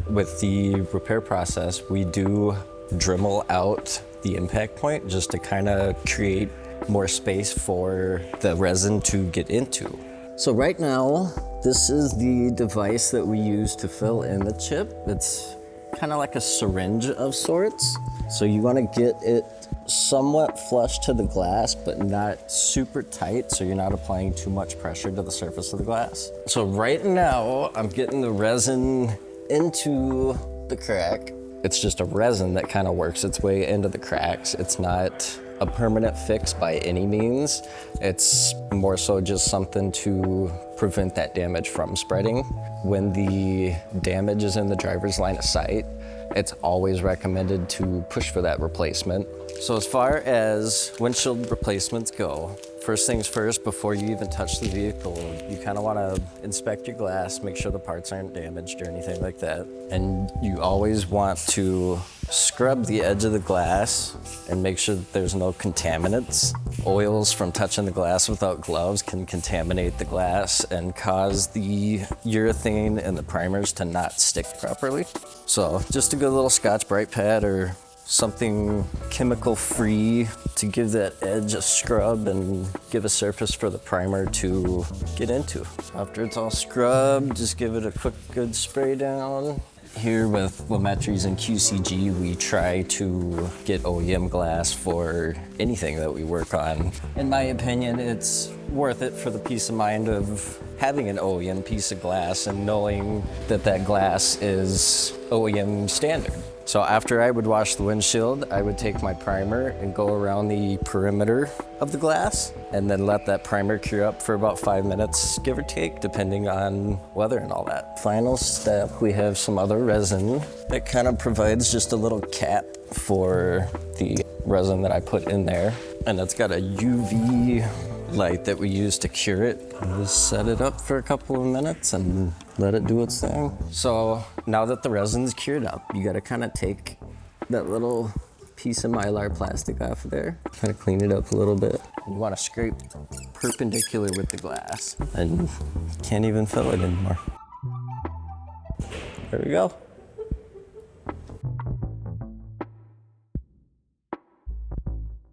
With the repair process, we do dremel out the impact point just to kind of create more space for the resin to get into. So right now, this is the device that we use to fill in the chip. It's kind of like a syringe of sorts. So you want to get it somewhat flush to the glass, but not super tight, so you're not applying too much pressure to the surface of the glass. So right now, I'm getting the resin into the crack. It's just a resin that kind of works its way into the cracks. It's not a permanent fix by any means. It's more so just something to prevent that damage from spreading. When the damage is in the driver's line of sight, it's always recommended to push for that replacement. So as far as windshield replacements go, first things first, before you even touch the vehicle, you kind of want to inspect your glass, make sure the parts aren't damaged or anything like that. And you always want to scrub the edge of the glass and make sure that there's no contaminants. Oils from touching the glass without gloves can contaminate the glass and cause the urethane and the primers to not stick properly. So just a good little Scotch-Brite pad or something chemical-free to give that edge a scrub and give a surface for the primer to get into. After it's all scrubbed, just give it a quick good spray down. Here with LaMettry's and QCG, we try to get OEM glass for anything that we work on. In my opinion, it's worth it for the peace of mind of having an OEM piece of glass and knowing that that glass is OEM standard. So after I would wash the windshield, I would take my primer and go around the perimeter of the glass and then let that primer cure up for about 5 minutes, give or take, depending on weather and all that. Final step, we have some other resin that kind of provides just a little cap for the resin that I put in there. And it's got a UV light that we use to cure it. Just set it up for a couple of minutes and let it do its thing. So now that the resin's cured up, you gotta kind of take that little piece of Mylar plastic off of there, kind of clean it up a little bit. You wanna scrape perpendicular with the glass and can't even fill it anymore. There we go.